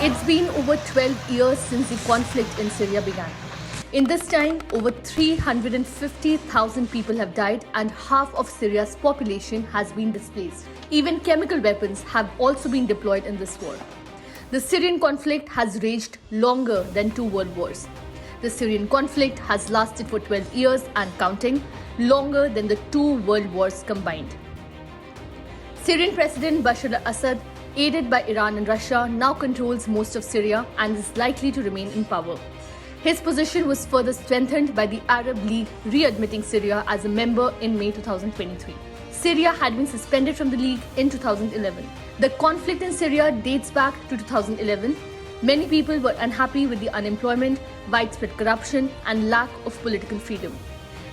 It's been over 12 years since the conflict in Syria began. In this time, over 350,000 people have died and half of Syria's population has been displaced. Even chemical weapons have also been deployed in this war. The Syrian conflict has raged longer than 2 world wars. The Syrian conflict has lasted for 12 years and counting, longer than the 2 world wars combined. Syrian President Bashar al-Assad, aided by Iran and Russia, now controls most of Syria and is likely to remain in power. His position was further strengthened by the Arab League readmitting Syria as a member in May 2023. Syria had been suspended from the League in 2011. The conflict in Syria dates back to 2011. Many people were unhappy with the unemployment, widespread corruption, and lack of political freedom.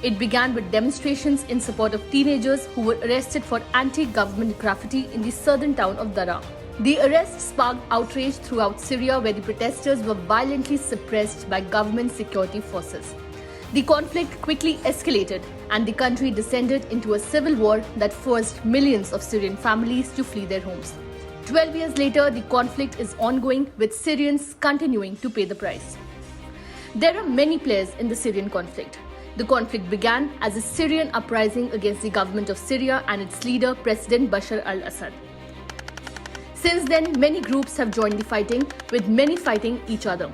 It began with demonstrations in support of teenagers who were arrested for anti-government graffiti in the southern town of Daraa. The arrest sparked outrage throughout Syria, where the protesters were violently suppressed by government security forces. The conflict quickly escalated and the country descended into a civil war that forced millions of Syrian families to flee their homes. 12 years later, the conflict is ongoing, with Syrians continuing to pay the price. There are many players in the Syrian conflict. The conflict began as a Syrian uprising against the government of Syria and its leader, President Bashar al-Assad. Since then, many groups have joined the fighting, with many fighting each other.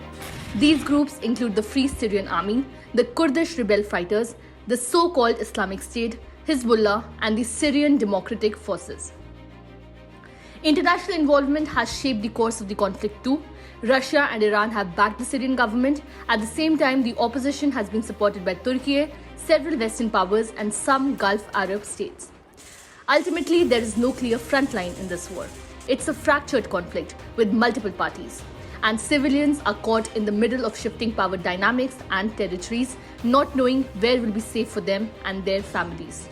These groups include the Free Syrian Army, the Kurdish rebel fighters, the so-called Islamic State, Hezbollah, and the Syrian Democratic Forces. International involvement has shaped the course of the conflict too. Russia and Iran have backed the Syrian government. At the same time, the opposition has been supported by Turkey, several Western powers, and some Gulf Arab states. Ultimately, there is no clear front line in this war. It's a fractured conflict with multiple parties, and civilians are caught in the middle of shifting power dynamics and territories, not knowing where will be safe for them and their families.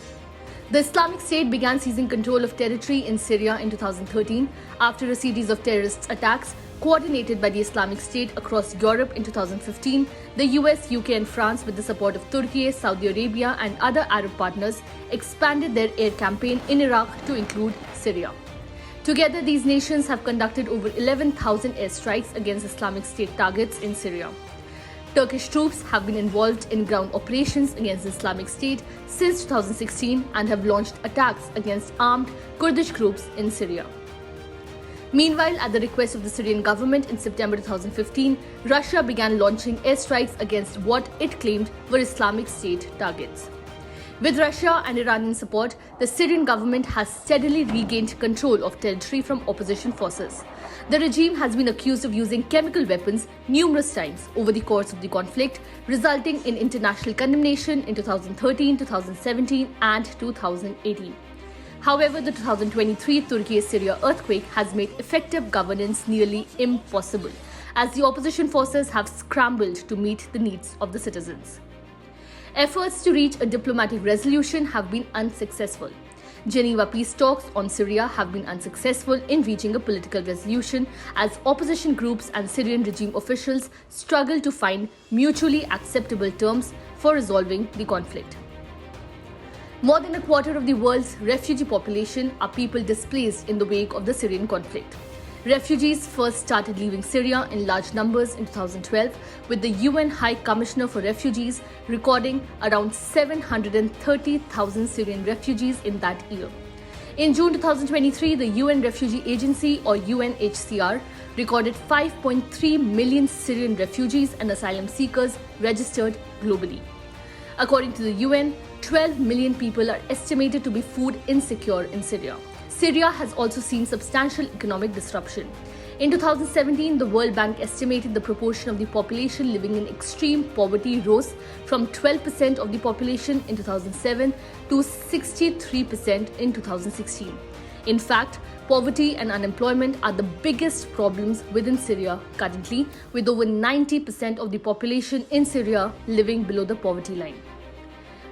The Islamic State began seizing control of territory in Syria in 2013 after a series of terrorist attacks coordinated by the Islamic State across Europe in 2015. The US, UK and France, with the support of Turkey, Saudi Arabia and other Arab partners, expanded their air campaign in Iraq to include Syria. Together, these nations have conducted over 11,000 airstrikes against Islamic State targets in Syria. Turkish troops have been involved in ground operations against Islamic State since 2016 and have launched attacks against armed Kurdish groups in Syria. Meanwhile, at the request of the Syrian government in September 2015, Russia began launching airstrikes against what it claimed were Islamic State targets. With Russia and Iranian support, the Syrian government has steadily regained control of territory from opposition forces. The regime has been accused of using chemical weapons numerous times over the course of the conflict, resulting in international condemnation in 2013, 2017 and 2018. However, the 2023 Turkey-Syria earthquake has made effective governance nearly impossible, as the opposition forces have scrambled to meet the needs of the citizens. Efforts to reach a diplomatic resolution have been unsuccessful. Geneva peace talks on Syria have been unsuccessful in reaching a political resolution, as opposition groups and Syrian regime officials struggle to find mutually acceptable terms for resolving the conflict. More than a quarter of the world's refugee population are people displaced in the wake of the Syrian conflict. Refugees first started leaving Syria in large numbers in 2012, with the UN High Commissioner for Refugees recording around 730,000 Syrian refugees in that year. In June 2023, the UN Refugee Agency, or UNHCR, recorded 5.3 million Syrian refugees and asylum seekers registered globally. According to the UN, 12 million people are estimated to be food insecure in Syria. Syria has also seen substantial economic disruption. In 2017, the World Bank estimated the proportion of the population living in extreme poverty rose from 12% of the population in 2007 to 63% in 2016. In fact, poverty and unemployment are the biggest problems within Syria currently, with over 90% of the population in Syria living below the poverty line.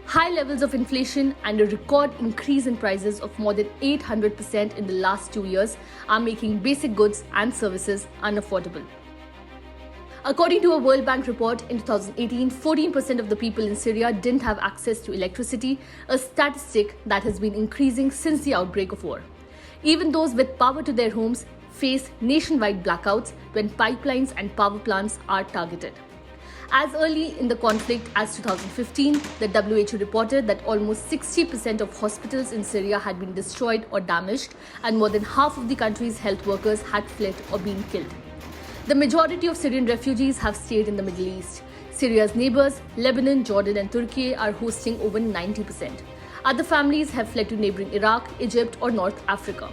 High levels of inflation and a record increase in prices of more than 800% in the last 2 years are making basic goods and services unaffordable. According to a World Bank report, in 2018, 14% of the people in Syria didn't have access to electricity, a statistic that has been increasing since the outbreak of war. Even those with power to their homes face nationwide blackouts when pipelines and power plants are targeted. As early in the conflict as 2015, the WHO reported that almost 60% of hospitals in Syria had been destroyed or damaged, and more than half of the country's health workers had fled or been killed. The majority of Syrian refugees have stayed in the Middle East. Syria's neighbors, Lebanon, Jordan and Turkey, are hosting over 90%. Other families have fled to neighboring Iraq, Egypt or North Africa.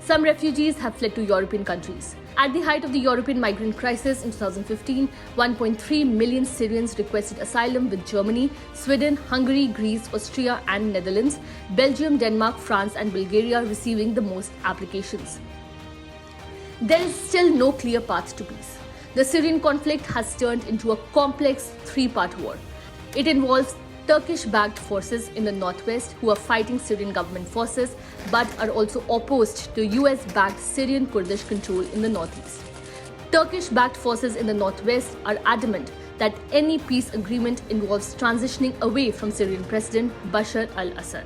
Some refugees have fled to European countries. At the height of the European migrant crisis in 2015, 1.3 million Syrians requested asylum, with Germany, Sweden, Hungary, Greece, Austria and Netherlands, Belgium, Denmark, France and Bulgaria receiving the most applications. There is still no clear path to peace. The Syrian conflict has turned into a complex three-part war. It involves Turkish-backed forces in the northwest who are fighting Syrian government forces but are also opposed to US-backed Syrian Kurdish control in the northeast. Turkish-backed forces in the northwest are adamant that any peace agreement involves transitioning away from Syrian President Bashar al-Assad.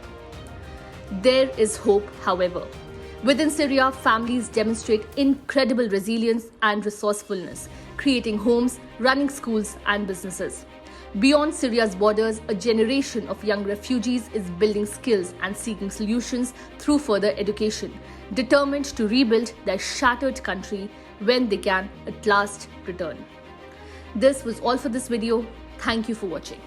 There is hope, however. Within Syria, families demonstrate incredible resilience and resourcefulness, creating homes, running schools and businesses. Beyond Syria's borders, a generation of young refugees is building skills and seeking solutions through further education, determined to rebuild their shattered country when they can at last return. This was all for this video. Thank you for watching.